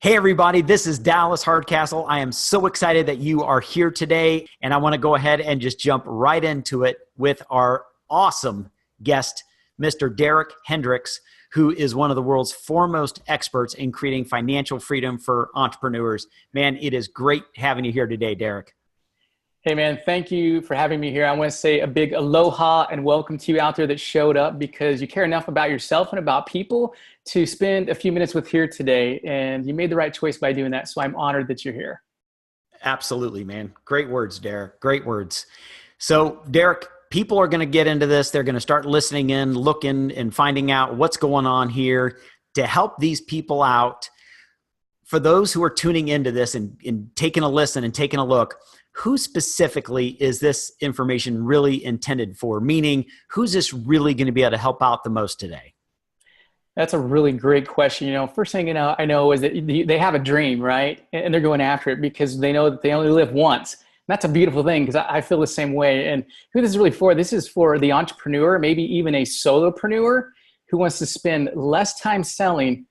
Hey everybody, this is Dallas Hardcastle. I am so excited that you are here today, and I want to go ahead and just jump right into it with our awesome guest, Mr. Derek Hendricks, who is one of the world's foremost experts in creating financial freedom for entrepreneurs. Man, it is great having you here today, Derek. Hey man, thank you for having me here. I want to say a big aloha and welcome to you out there that showed up because you care enough about yourself and about people to spend a few minutes with here today. And you made the right choice by doing that. So I'm honored that you're here. Absolutely, man. Great words, Derek. Great words. So, Derek, people are going to get into this. They're going to start listening in, looking, and finding out what's going on here to help these people out. For those who are tuning into this and taking a listen and taking a look, who specifically is this information really intended for? Meaning, who's this really going to be able to help out the most today? That's a really great question. First thing I know is that they have a dream, right? And they're going after it because they know that they only live once. And that's a beautiful thing because I feel the same way. And who this is really for? This is for the entrepreneur, maybe even a solopreneur who wants to spend less time selling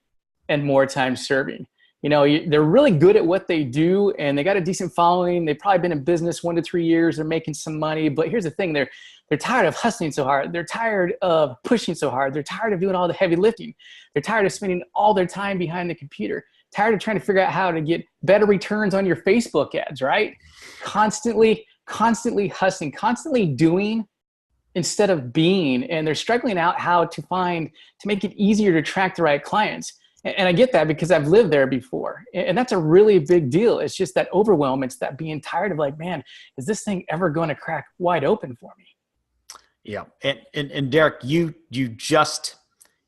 and more time serving. They're really good at what they do and they got a decent following. They've probably been in business 1 to 3 years. They're making some money, but here's the thing. They're tired of hustling so hard. They're tired of pushing so hard. They're tired of doing all the heavy lifting. They're tired of spending all their time behind the computer, tired of trying to figure out how to get better returns on your Facebook ads, right? Constantly hustling, constantly doing instead of being. And they're struggling out how to make it easier to attract the right clients. And I get that because I've lived there before. And that's a really big deal. It's just that overwhelm. It's that being tired of like, man, is this thing ever going to crack wide open for me? Yeah. And Derek, you just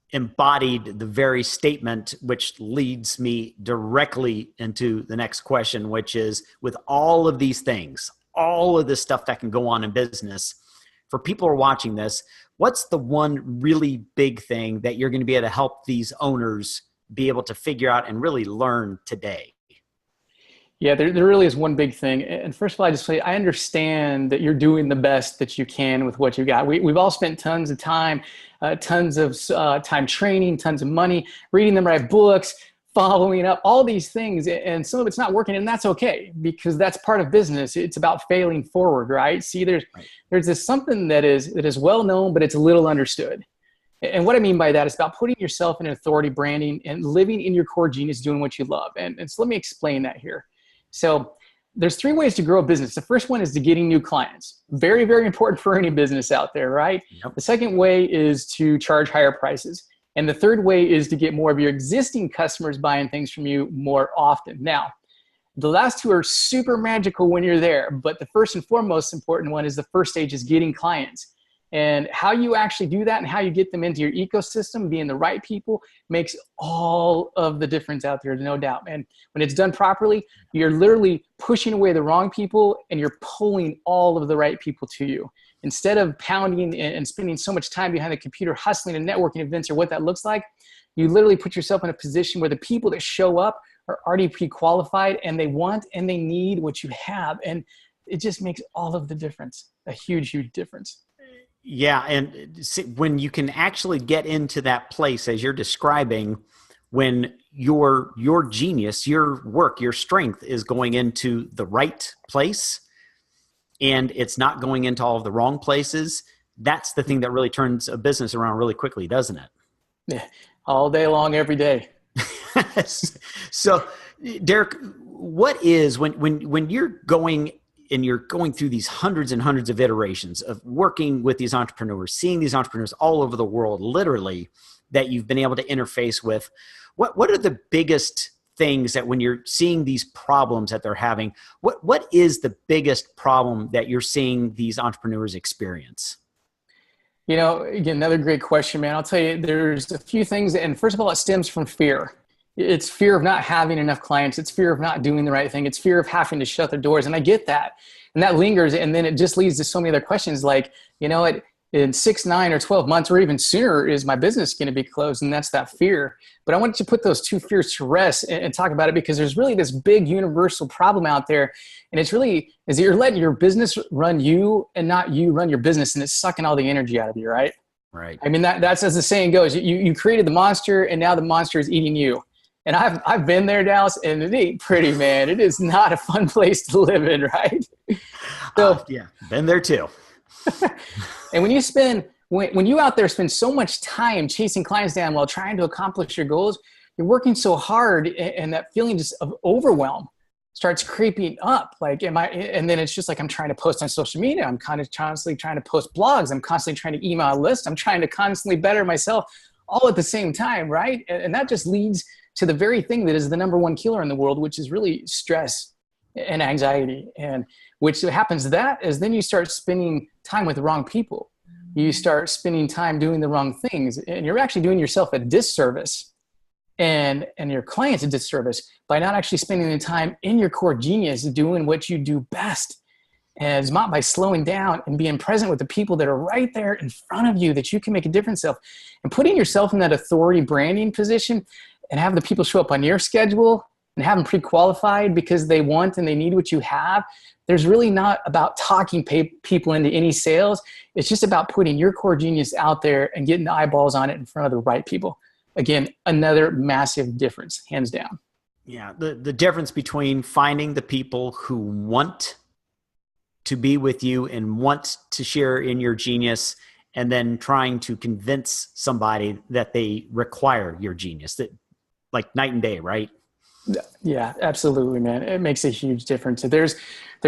embodied the very statement, which leads me directly into the next question, which is with all of these things, all of this stuff that can go on in business, for people who are watching this, what's the one really big thing that you're going to be able to help these owners be able to figure out and really learn today? Yeah, there really is one big thing. And first of all, I just say, I understand that you're doing the best that you can with what you got. We've all spent tons of time, time training, tons of money, reading the right books, following up, all these things. And some of it's not working, and that's okay because that's part of business. It's about failing forward, right? See, there's this something that is well known, but it's a little understood. And what I mean by that is about putting yourself in authority branding and living in your core genius, doing what you love. And so let me explain that here. So there's 3 ways to grow a business. The first one is to getting new clients. Very, very important for any business out there, right? Yep. The second way is to charge higher prices. And the third way is to get more of your existing customers buying things from you more often. Now, the last 2 are super magical when you're there, but the first and foremost important one is the first stage is getting clients. And how you actually do that and how you get them into your ecosystem, being the right people, makes all of the difference out there, no doubt. And when it's done properly, you're literally pushing away the wrong people and you're pulling all of the right people to you. Instead of pounding and spending so much time behind the computer hustling and networking events or what that looks like, you literally put yourself in a position where the people that show up are already pre-qualified and they want and they need what you have. And it just makes all of the difference, a huge, huge difference. Yeah. And when you can actually get into that place as you're describing, when your genius, your work, your strength is going into the right place and it's not going into all of the wrong places, that's the thing that really turns a business around really quickly, doesn't it? Yeah. All day long, every day. So, Derek, what is when you're going and you're going through these hundreds and hundreds of iterations of working with these entrepreneurs, seeing these entrepreneurs all over the world, literally, that you've been able to interface with, what are the biggest things that when you're seeing these problems that they're having, what is the biggest problem that you're seeing these entrepreneurs experience? Again, another great question, man. I'll tell you, there's a few things. And first of all, it stems from fear. It's fear of not having enough clients. It's fear of not doing the right thing. It's fear of having to shut their doors. And I get that. And that lingers. And then it just leads to so many other questions like, in 6, 9, or 12 months, or even sooner, is my business going to be closed? And that's that fear. But I wanted to put those 2 fears to rest and talk about it because there's really this big universal problem out there. And it's really, is that you're letting your business run you and not you run your business. And it's sucking all the energy out of you, right? Right. I mean, that's as the saying goes, you created the monster and now the monster is eating you. And I've been there, Dallas, and it ain't pretty, man. It is not a fun place to live in, right? So, Yeah, been there too. and when you out there spend so much time chasing clients down while trying to accomplish your goals, you're working so hard, and that feeling just of overwhelm starts creeping up. Like, and then it's just like, I'm trying to post on social media. I'm kind of constantly trying to post blogs. I'm constantly trying to email a list. I'm trying to constantly better myself all at the same time, right? And that just leads to the very thing that is the number one killer in the world, which is really stress and anxiety. And which happens to that is then you start spending time with the wrong people. You start spending time doing the wrong things, and you're actually doing yourself a disservice and your clients a disservice by not actually spending the time in your core genius doing what you do best. And it's not by slowing down and being present with the people that are right there in front of you that you can make a difference of, and putting yourself in that authority branding position and have the people show up on your schedule and have them pre-qualified because they want and they need what you have. There's really not about talking people into any sales. It's just about putting your core genius out there and getting the eyeballs on it in front of the right people. Again, another massive difference, hands down. Yeah, the difference between finding the people who want to be with you and want to share in your genius, and then trying to convince somebody that they require your genius, that like night and day, right? Yeah, absolutely, man. It makes a huge difference. There's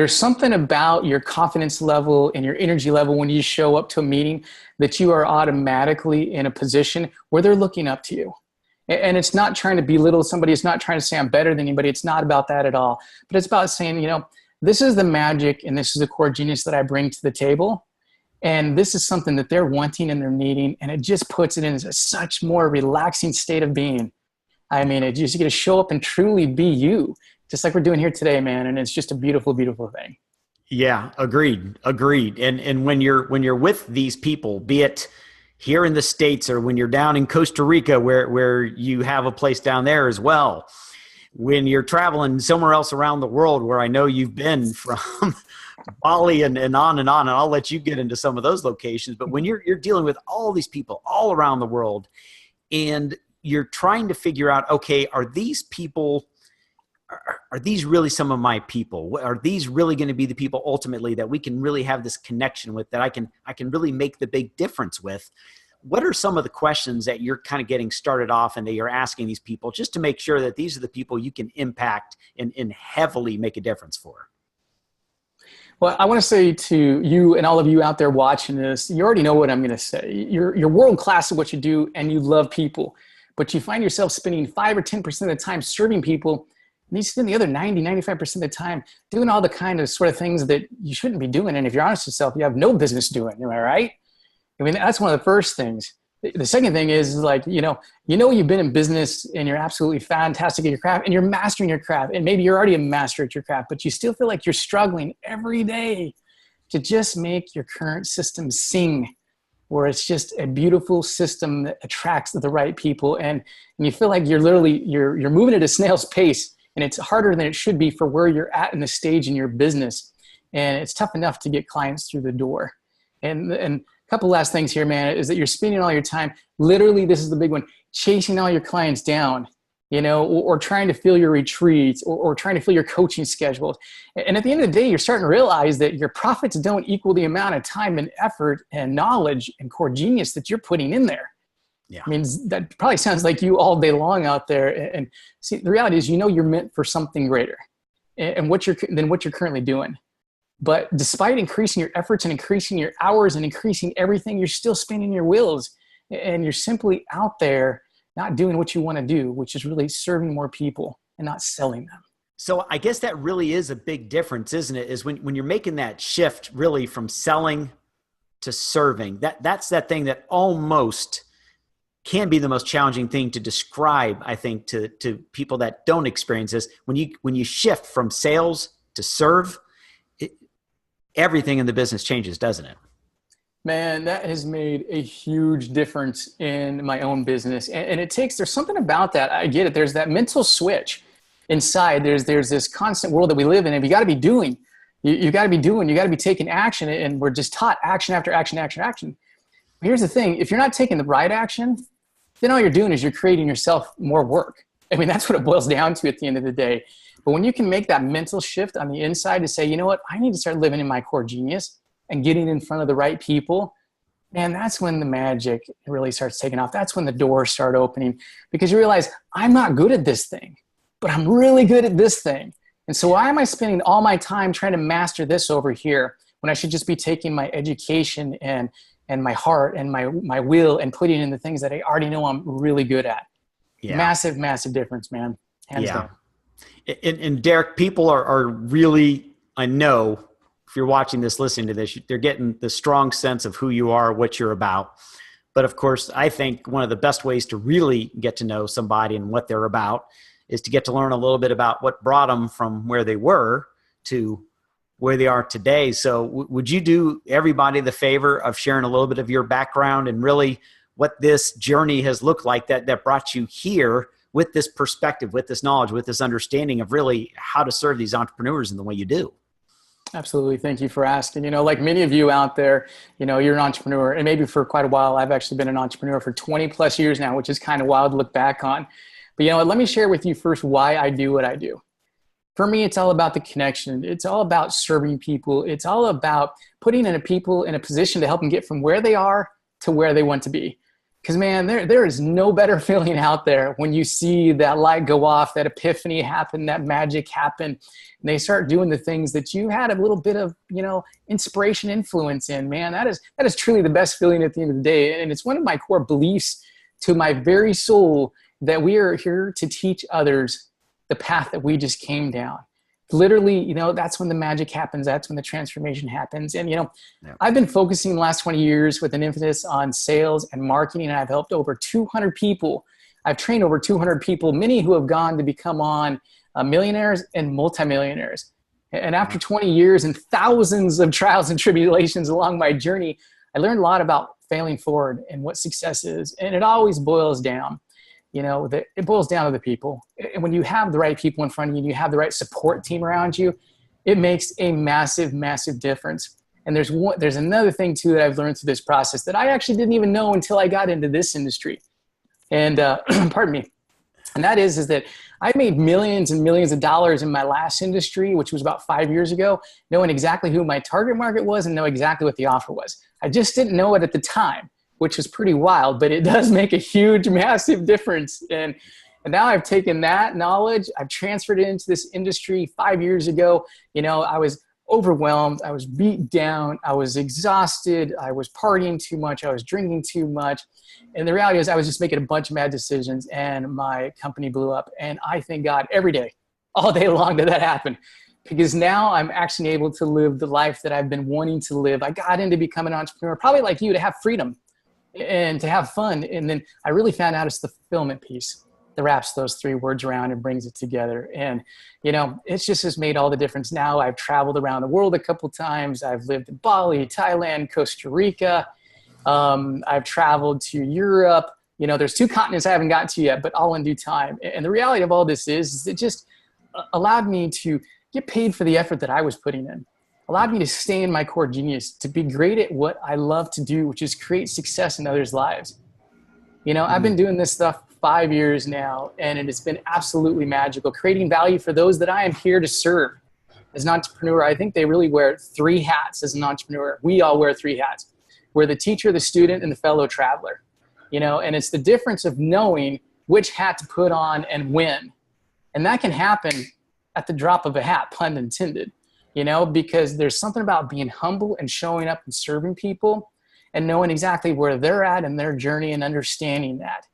something about your confidence level and your energy level when you show up to a meeting that you are automatically in a position where they're looking up to you. And it's not trying to belittle somebody. It's not trying to say I'm better than anybody. It's not about that at all. But it's about saying, this is the magic and this is the core genius that I bring to the table. And this is something that they're wanting and they're needing. And it just puts it in such more relaxing state of being. I mean, you get to show up and truly be you, just like we're doing here today, man. And it's just a beautiful, beautiful thing. Yeah, agreed. And when you're with these people, be it here in the States or when you're down in Costa Rica, where you have a place down there as well, when you're traveling somewhere else around the world, where I know you've been from Bali and on, and I'll let you get into some of those locations. But when you're dealing with all these people all around the world, and you're trying to figure out, okay, are these really some of my people? Are these really going to be the people ultimately that we can really have this connection with, that I can really make the big difference with? What are some of the questions that you're kind of getting started off and that you're asking these people, just to make sure that these are the people you can impact and heavily make a difference for? Well, I want to say to you and all of you out there watching this, you already know what I'm going to say. You're world class at what you do and you love people, but you find yourself spending 5 or 10% of the time serving people, and you spend the other 95% of the time doing all the kind of sort of things that you shouldn't be doing. And if you're honest with yourself, you have no business doing. Am I right? I mean, that's one of the first things. The second thing is like, you've been in business and you're absolutely fantastic at your craft and you're mastering your craft. And maybe you're already a master at your craft, but you still feel like you're struggling every day to just make your current system sing, where it's just a beautiful system that attracts the right people. And you feel like you're moving at a snail's pace, and it's harder than it should be for where you're at in the stage in your business. And it's tough enough to get clients through the door. And a couple last things here, man, is that you're spending all your time, literally, this is the big one, chasing all your clients down, or trying to fill your retreats or trying to fill your coaching schedules. And at the end of the day, you're starting to realize that your profits don't equal the amount of time and effort and knowledge and core genius that you're putting in there. Yeah. I mean, that probably sounds like you all day long out there. And see, the reality is, you're meant for something greater than what you're currently doing. But despite increasing your efforts and increasing your hours and increasing everything, you're still spinning your wheels, and you're simply out there not doing what you want to do, which is really serving more people and not selling them. So I guess that really is a big difference, isn't it? Is when you're making that shift really from selling to serving, that's that thing that almost can be the most challenging thing to describe, I think, to people that don't experience this. When you shift from sales to serve, everything in the business changes, doesn't it? Man, that has made a huge difference in my own business. And there's something about that. I get it. There's that mental switch inside. There's this constant world that we live in, and you got to be doing. You got to be doing. You got to be taking action, and we're just taught action after action, action, action. But here's the thing. If you're not taking the right action, then all you're doing is you're creating yourself more work. I mean, that's what it boils down to at the end of the day. But when you can make that mental shift on the inside to say, you know what, I need to start living in my core genius and getting in front of the right people, man, that's when the magic really starts taking off. That's when the doors start opening, because you realize I'm not good at this thing, but I'm really good at this thing. And so why am I spending all my time trying to master this over here when I should just be taking my education and my heart and my will and putting in the things that I already know I'm really good at? Yeah. Massive, massive difference, man. Hands down. And Derek, people are really, I know if you're watching this, listening to this, they're getting the strong sense of who you are, what you're about. But of course, I think one of the best ways to really get to know somebody and what they're about is to get to learn a little bit about what brought them from where they were to where they are today. So would you do everybody the favor of sharing a little bit of your background and really what this journey has looked like that brought you here with this perspective, with this knowledge, with this understanding of really how to serve these entrepreneurs in the way you do? Absolutely. Thank you for asking. Like many of you out there, you're an entrepreneur, and maybe for quite a while. I've actually been an entrepreneur for 20 plus years now, which is kind of wild to look back on. But let me share with you first why I do what I do. For me, it's all about the connection. It's all about serving people. It's all about putting people in a position to help them get from where they are to where they want to be. Because, man, there is no better feeling out there when you see that light go off, that epiphany happen, that magic happen, and they start doing the things that you had a little bit of, inspiration, influence in. Man, that is truly the best feeling at the end of the day. And it's one of my core beliefs to my very soul that we are here to teach others the path that we just came down. Literally, that's when the magic happens. That's when the transformation happens. And, I've been focusing the last 20 years with an emphasis on sales and marketing, and I've helped over 200 people. I've trained over 200 people, many who have gone to become millionaires and multimillionaires. And after 20 years and thousands of trials and tribulations along my journey, I learned a lot about failing forward and what success is. And it always boils down. It boils down to the people. And when you have the right people in front of you and you have the right support team around you, it makes a massive, massive difference. And there's another thing too that I've learned through this process that I actually didn't even know until I got into this industry. And pardon me. And that is that I made millions and millions of dollars in my last industry, which was about 5 years ago, knowing exactly who my target market was and know exactly what the offer was. I just didn't know it at the time, which is pretty wild, but it does make a huge, massive difference. And now I've taken that knowledge, I've transferred it into this industry 5 years ago. I was overwhelmed, I was beat down, I was exhausted, I was partying too much, I was drinking too much. And the reality is I was just making a bunch of bad decisions and my company blew up. And I thank God every day, all day long that happened. Because now I'm actually able to live the life that I've been wanting to live. I got into becoming an entrepreneur, probably like you, to have freedom and to have fun. And then I really found out it's the fulfillment piece that wraps those three words around and brings it together. And, it's just has made all the difference. Now I've traveled around the world a couple times. I've lived in Bali, Thailand, Costa Rica. I've traveled to Europe. There's 2 continents I haven't gotten to yet, but all in due time. And the reality of all this is it just allowed me to get paid for the effort that I was putting in. Allowed me to stay in my core genius, to be great at what I love to do, which is create success in others' lives. I've been doing this stuff 5 years now, and it has been absolutely magical, creating value for those that I am here to serve. As an entrepreneur, I think they really wear 3 hats as an entrepreneur. We all wear 3 hats. We're the teacher, the student, and the fellow traveler. And it's the difference of knowing which hat to put on and when. And that can happen at the drop of a hat, pun intended. Because there's something about being humble and showing up and serving people and knowing exactly where they're at in their journey and understanding that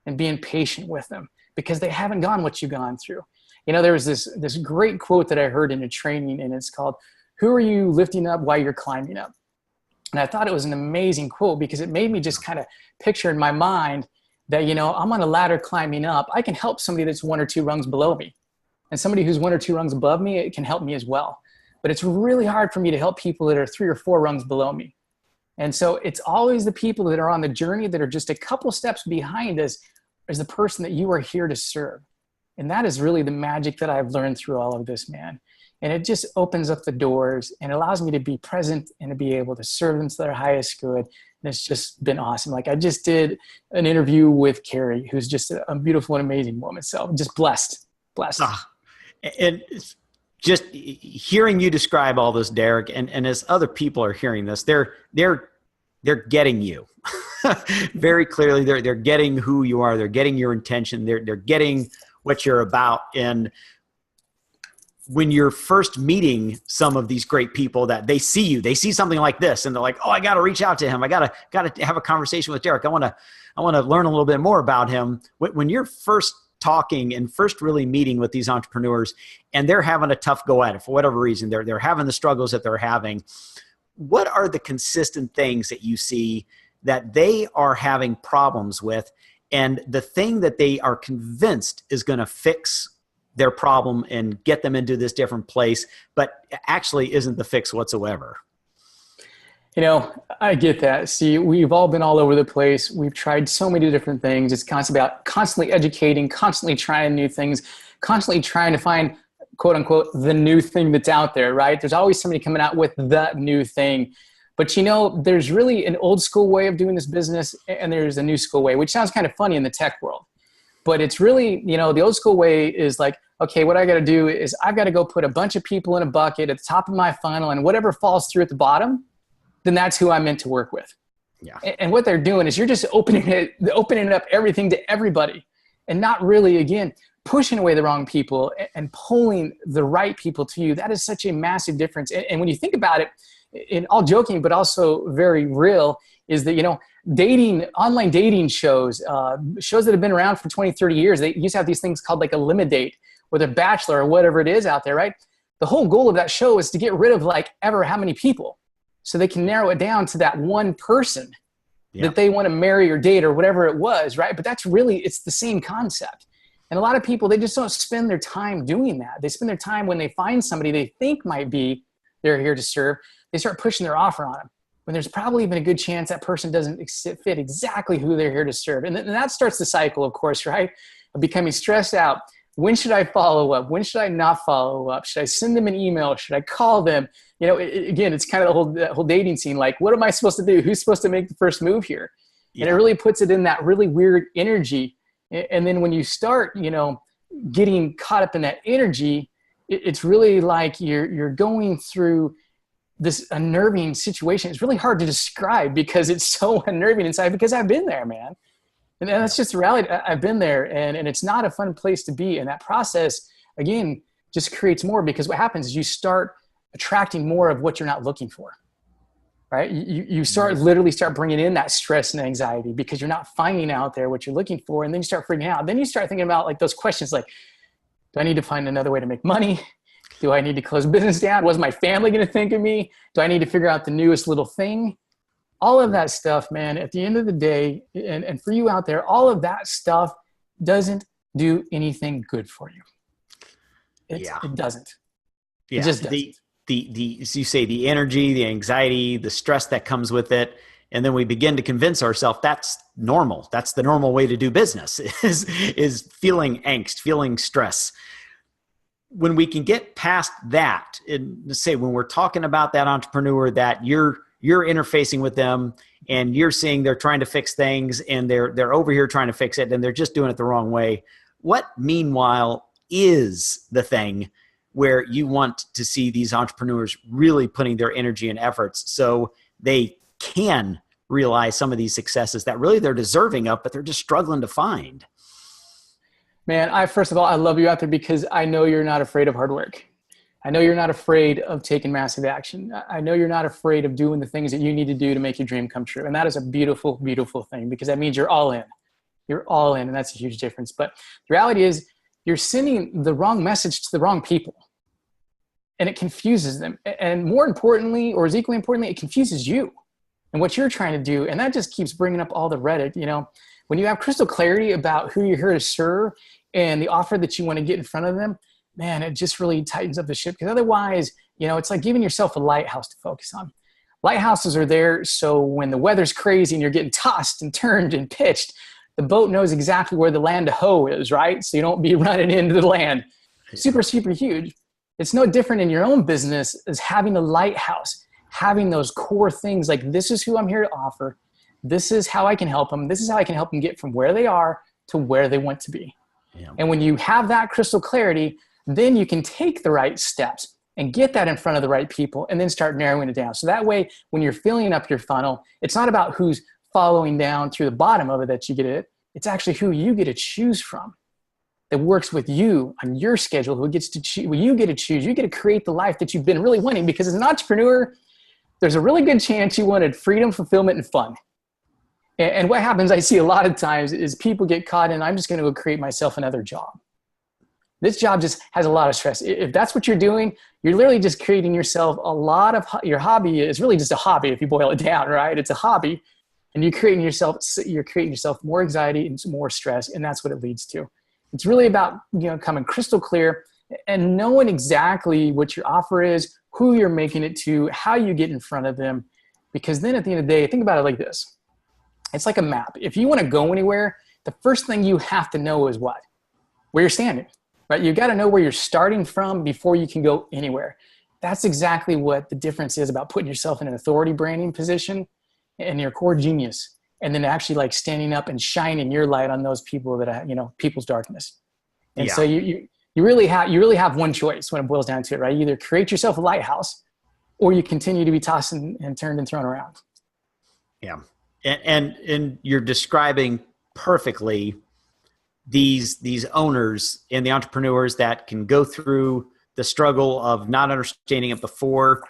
and being patient with them because they haven't gone what you've gone through. There was this great quote that I heard in a training, and it's called, "Who are you lifting up while you're climbing up?" And I thought it was an amazing quote because it made me just kind of picture in my mind that, I'm on a ladder climbing up. I can help somebody that's 1 or 2 rungs below me. And somebody who's 1 or 2 rungs above me, it can help me as well. But it's really hard for me to help people that are 3 or 4 rungs below me. And so it's always the people that are on the journey that are just a couple steps behind us is the person that you are here to serve. And that is really the magic that I've learned through all of this, man. And it just opens up the doors and allows me to be present and to be able to serve them to their highest good And it's just been awesome. Like I just did an interview with Carrie, who's just a beautiful and amazing woman. So just blessed. Ah, and just hearing you describe all this, Derek, and as other people are hearing this, they're getting you very clearly. They're getting who you are. They're getting your intention. They're getting what you're about. And when you're first meeting some of these great people, that they see something like this, and they're like, "Oh, I got to reach out to him. I got to have a conversation with Derek. I want to learn a little bit more about him." When you're first talking and first really meeting with these entrepreneurs, and they're having a tough go at it for whatever reason, they're having the struggles that they're having. What are the consistent things that you see that they are having problems with, and the thing that they are convinced is going to fix their problem and get them into this different place, but actually isn't the fix whatsoever? You know, I get that. See, we've all been all over the place. We've tried so many different things. It's constantly educating, constantly trying new things, constantly trying to find, quote unquote, the new thing that's out there, right? There's always somebody coming out with the new thing. But you know, there's really an old school way of doing this business, and there's a new school way, which sounds kind of funny in the tech world. But it's really, you know, the old school way is like, okay, what I got to do is I've got to go put a bunch of people in a bucket at the top of my funnel, and whatever falls through at the bottom, then that's who I'm meant to work with. Yeah. And what they're doing is you're just opening up everything to everybody, and not really, again, pushing away the wrong people and pulling the right people to you. That is such a massive difference. And when you think about it, in all joking, but also very real, is that, you know, online dating shows that have been around for 20, 30 years, they used to have these things called like Eliminate or The Bachelor or whatever it is out there, right? The whole goal of that show is to get rid of like ever how many people, so they can narrow it down to that one person that they want to marry or date or whatever it was, right? But that's really, it's the same concept. And a lot of people, they just don't spend their time doing that. They spend their time when they find somebody they think might be they're here to serve, they start pushing their offer on them, when there's probably even a good chance that person doesn't fit exactly who they're here to serve. And that starts the cycle, of course, right? Of becoming stressed out. When should I follow up? When should I not follow up? Should I send them an email? Should I call them? You know, again, it's kind of the whole dating scene. Like, what am I supposed to do? Who's supposed to make the first move here? Yeah. And it really puts it in that really weird energy. And then when you start, you know, getting caught up in that energy, it's really like you're going through this unnerving situation. It's really hard to describe because it's so unnerving inside, because I've been there, man. And that's just the reality. I've been there, and it's not a fun place to be. And that process, again, just creates more, because what happens is you start attracting more of what you're not looking for, right? You literally start bringing in that stress and anxiety because you're not finding out there what you're looking for. And then you start freaking out. Then you start thinking about like those questions like, do I need to find another way to make money? Do I need to close business down? What's my family going to think of me? Do I need to figure out the newest little thing? All of that stuff, man, at the end of the day, and for you out there, all of that stuff doesn't do anything good for you. It doesn't. Yeah. It just doesn't. As you say, the energy, the anxiety, the stress that comes with it. And then we begin to convince ourselves that's normal. That's the normal way to do business is feeling angst, feeling stress. When we can get past that, and say when we're talking about that entrepreneur that you're interfacing with them and you're seeing they're trying to fix things and they're over here trying to fix it and they're just doing it the wrong way. What meanwhile is the thing where you want to see these entrepreneurs really putting their energy and efforts so they can realize some of these successes that really they're deserving of, but they're just struggling to find? Man, first of all, I love you out there because I know you're not afraid of hard work. I know you're not afraid of taking massive action. I know you're not afraid of doing the things that you need to do to make your dream come true. And that is a beautiful, beautiful thing, because that means you're all in. You're all in, and that's a huge difference. But the reality is you're sending the wrong message to the wrong people, and it confuses them. And more importantly, or as equally importantly, it confuses you and what you're trying to do. And that just keeps bringing up all the Reddit. You know, when you have crystal clarity about who you're here to serve and the offer that you want to get in front of them, man, it just really tightens up the ship. Because otherwise, you know, it's like giving yourself a lighthouse to focus on. Lighthouses are there so when the weather's crazy and you're getting tossed and turned and pitched, the boat knows exactly where the land to hoe is, right? So you don't be running into the land. Super, super huge. It's no different in your own business as having a lighthouse, having those core things like, this is who I'm here to offer. This is how I can help them. This is how I can help them get from where they are to where they want to be. Yeah. And when you have that crystal clarity, then you can take the right steps and get that in front of the right people and then start narrowing it down. So that way, when you're filling up your funnel, it's not about who's following down through the bottom of it that you get it. It's actually who you get to choose from that works with you on your schedule, who gets to choose, well, you get to choose. You get to create the life that you've been really wanting, because as an entrepreneur, there's a really good chance you wanted freedom, fulfillment, and fun. And what happens, I see a lot of times, is people get caught in, I'm just going to go create myself another job. This job just has a lot of stress. If that's what you're doing, you're literally just creating yourself a lot of, your hobby is really just a hobby if you boil it down, right? It's a hobby. And you're creating yourself more anxiety and more stress, and that's what it leads to. It's really about, coming crystal clear and knowing exactly what your offer is, who you're making it to, how you get in front of them. Because then at the end of the day, think about it like this. It's like a map. If you want to go anywhere, the first thing you have to know is what? Where you're standing, right? You got to know where you're starting from before you can go anywhere. That's exactly what the difference is about putting yourself in an authority branding position and your core genius, and then actually like standing up and shining your light on those people that people's darkness. And so you really have one choice when it boils down to it, right? You either create yourself a lighthouse, or you continue to be tossed and turned and thrown around. Yeah. And you're describing perfectly these owners and the entrepreneurs that can go through the struggle of not understanding it before,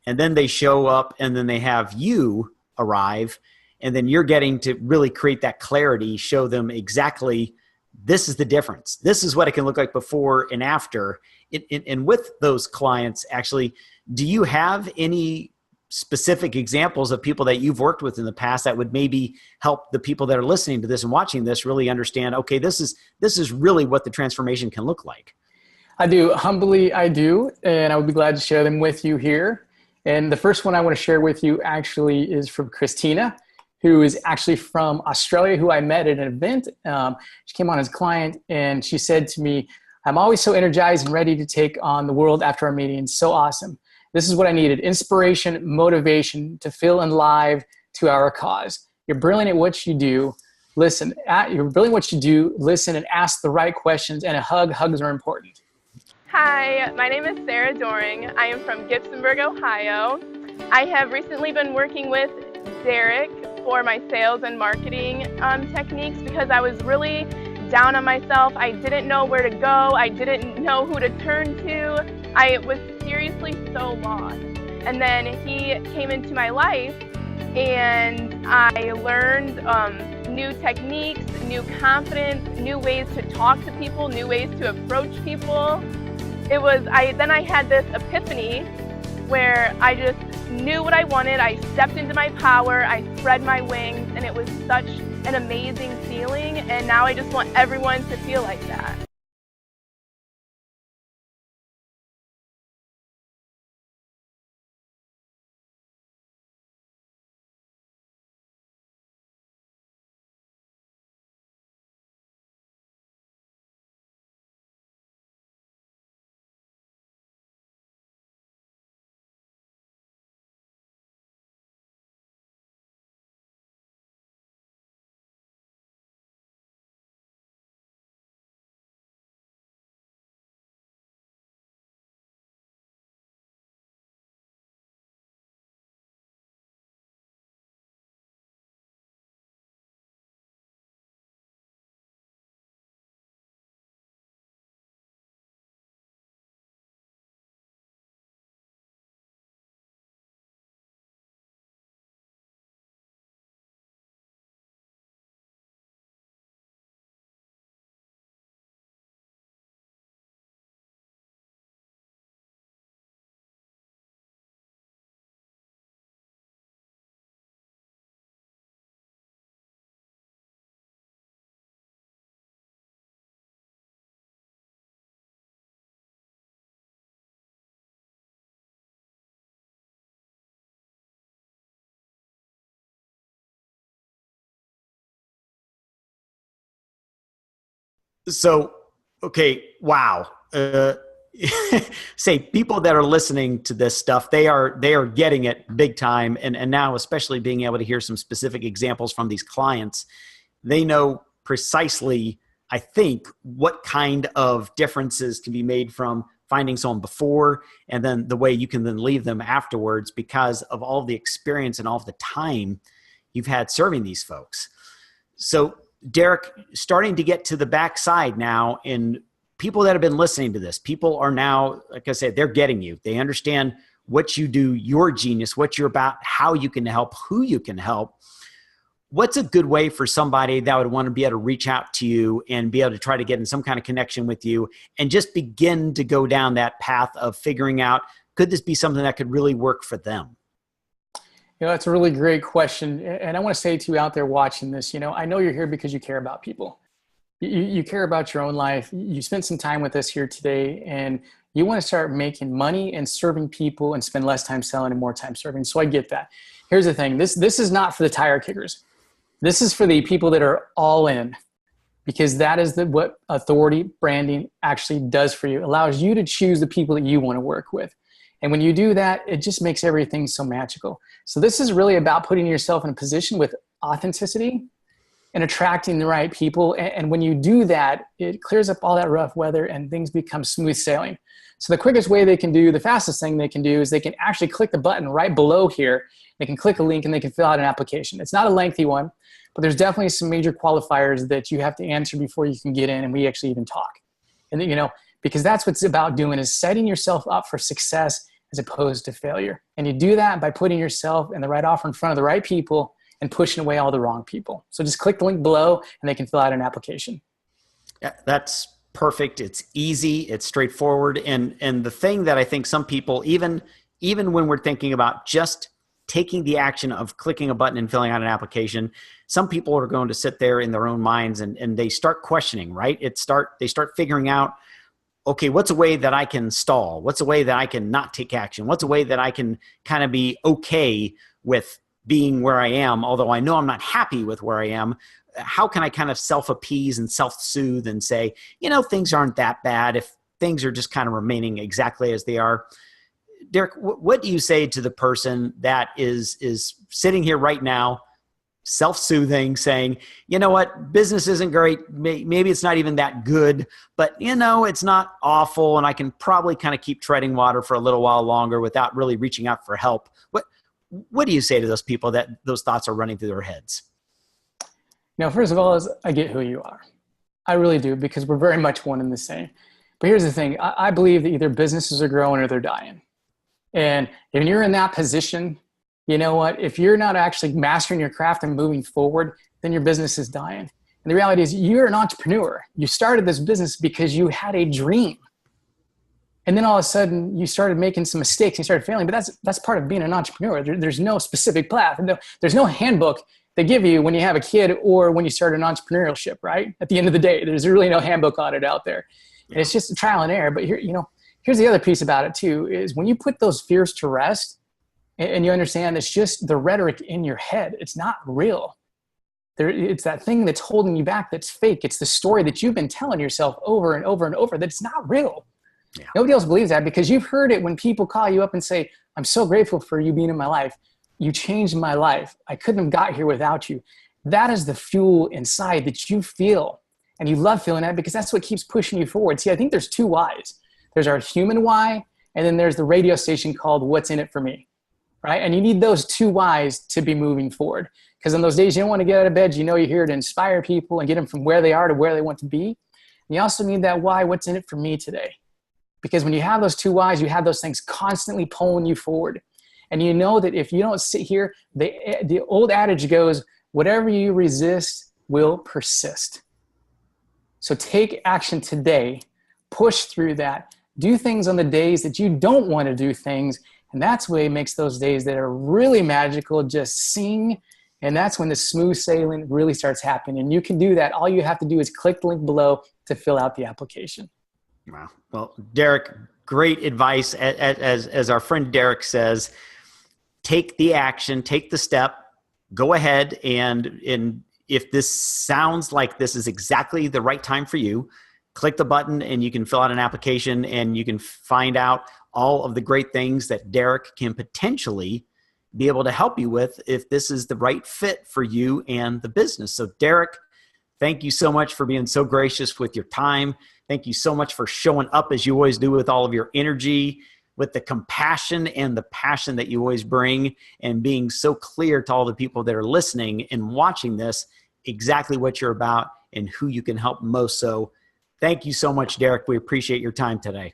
and then they show up, and then they have you arrive, and then you're getting to really create that clarity, show them exactly this is the difference. This is what it can look like before and after. And with those clients, actually, do you have any specific examples of people that you've worked with in the past that would maybe help the people that are listening to this and watching this really understand, okay, this is really what the transformation can look like? I do. Humbly, I do. And I would be glad to share them with you here. And the first one I want to share with you actually is from Christina, who is actually from Australia, who I met at an event. She came on as a client, and she said to me, I'm always so energized and ready to take on the world after our meetings. So awesome. This is what I needed: inspiration, motivation to feel alive to our cause. You're brilliant at what you do. You're brilliant at what you do. Listen and ask the right questions, and hugs are important. Hi, my name is Sarah Doring. I am from Gibsonburg, Ohio. I have recently been working with Derek for my sales and marketing techniques, because I was really down on myself. I didn't know where to go. I didn't know who to turn to. I was seriously so lost. And then he came into my life, and I learned new techniques, new confidence, new ways to talk to people, new ways to approach people. Then I had this epiphany where I just knew what I wanted. I stepped into my power, I spread my wings, and it was such an amazing feeling. And now I just want everyone to feel like that. So, okay, wow. say people that are listening to this stuff, they are getting it big time. And now, especially being able to hear some specific examples from these clients, they know precisely, I think, what kind of differences can be made from finding someone before and then the way you can then leave them afterwards because of all the experience and all of the time you've had serving these folks. So Derek, starting to get to the backside now, in people that have been listening to this, people are now, like I said, they're getting you. They understand what you do, your genius, what you're about, how you can help, who you can help. What's a good way for somebody that would want to be able to reach out to you and be able to try to get in some kind of connection with you and just begin to go down that path of figuring out, could this be something that could really work for them? That's a really great question. And I want to say to you out there watching this, I know you're here because you care about people. You care about your own life. You spent some time with us here today, and you want to start making money and serving people and spend less time selling and more time serving. So I get that. Here's the thing. This is not for the tire kickers. This is for the people that are all in, because that is what authority branding actually does for you. It allows you to choose the people that you want to work with. And when you do that, it just makes everything so magical. So this is really about putting yourself in a position with authenticity and attracting the right people. And when you do that, it clears up all that rough weather and things become smooth sailing. So the quickest way the fastest thing they can do is they can actually click the button right below here. They can click a link and they can fill out an application. It's not a lengthy one, but there's definitely some major qualifiers that you have to answer before you can get in, and we actually even talk. And because that's what it's about doing, is setting yourself up for success as opposed to failure. And you do that by putting yourself in the right offer in front of the right people and pushing away all the wrong people. So just click the link below and they can fill out an application. Yeah, that's perfect. It's easy. It's straightforward. And the thing that I think some people, even when we're thinking about just taking the action of clicking a button and filling out an application, some people are going to sit there in their own minds and they start questioning, right? They start figuring out, okay, what's a way that I can stall? What's a way that I can not take action? What's a way that I can kind of be okay with being where I am, although I know I'm not happy with where I am? How can I kind of self-appease and self-soothe and say, things aren't that bad if things are just kind of remaining exactly as they are? Derek, what do you say to the person that is sitting here right now, self-soothing, saying, you know what, business isn't great. Maybe it's not even that good, but it's not awful. And I can probably kind of keep treading water for a little while longer without really reaching out for help. What do you say to those people that those thoughts are running through their heads? First of all, I get who you are. I really do, because we're very much one and the same. But here's the thing. I believe that either businesses are growing or they're dying. And if you're in that position, you know what? If you're not actually mastering your craft and moving forward, then your business is dying. And the reality is you're an entrepreneur. You started this business because you had a dream. And then all of a sudden you started making some mistakes and you started failing. But that's part of being an entrepreneur. There's no specific path. There's no handbook they give you when you have a kid or when you start an entrepreneurship, right? At the end of the day, there's really no handbook on it out there. And it's just a trial and error. But here's the other piece about it too, is when you put those fears to rest and you understand it's just the rhetoric in your head, it's not real. It's that thing that's holding you back that's fake. It's the story that you've been telling yourself over and over and over that's not real. Yeah. Nobody else believes that, because you've heard it when people call you up and say, I'm so grateful for you being in my life. You changed my life. I couldn't have got here without you. That is the fuel inside that you feel. And you love feeling that because that's what keeps pushing you forward. See, I think there's two whys. There's our human why, and then there's the radio station called What's in It for Me, right? And you need those two whys to be moving forward. Because on those days you don't want to get out of bed, you're here to inspire people and get them from where they are to where they want to be. And you also need that why, what's in it for me today? Because when you have those two whys, you have those things constantly pulling you forward. And you know that if you don't sit here, the old adage goes, whatever you resist will persist. So take action today, push through that, do things on the days that you don't want to do things. And that's what makes those days that are really magical just sing. And that's when the smooth sailing really starts happening. And you can do that. All you have to do is click the link below to fill out the application. Wow. Well, Derek, great advice. As our friend Derek says, take the action, take the step, go ahead. And if this sounds like this is exactly the right time for you, click the button and you can fill out an application, and you can find out all of the great things that Derek can potentially be able to help you with if this is the right fit for you and the business. So Derek, thank you so much for being so gracious with your time. Thank you so much for showing up as you always do with all of your energy, with the compassion and the passion that you always bring, and being so clear to all the people that are listening and watching this exactly what you're about and who you can help most. So thank you so much, Derek. We appreciate your time today.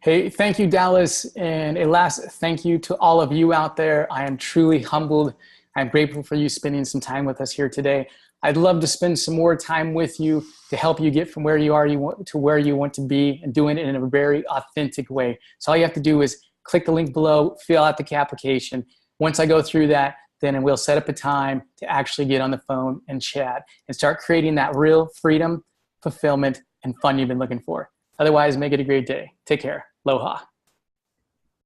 Hey, thank you, Dallas. And a last thank you to all of you out there. I am truly humbled. I'm grateful for you spending some time with us here today. I'd love to spend some more time with you to help you get from where you are to where you want to be, and doing it in a very authentic way. So all you have to do is click the link below, fill out the application. Once I go through that, then we'll set up a time to actually get on the phone and chat and start creating that real freedom, fulfillment, and fun you've been looking for. Otherwise, make it a great day. Take care. Aloha.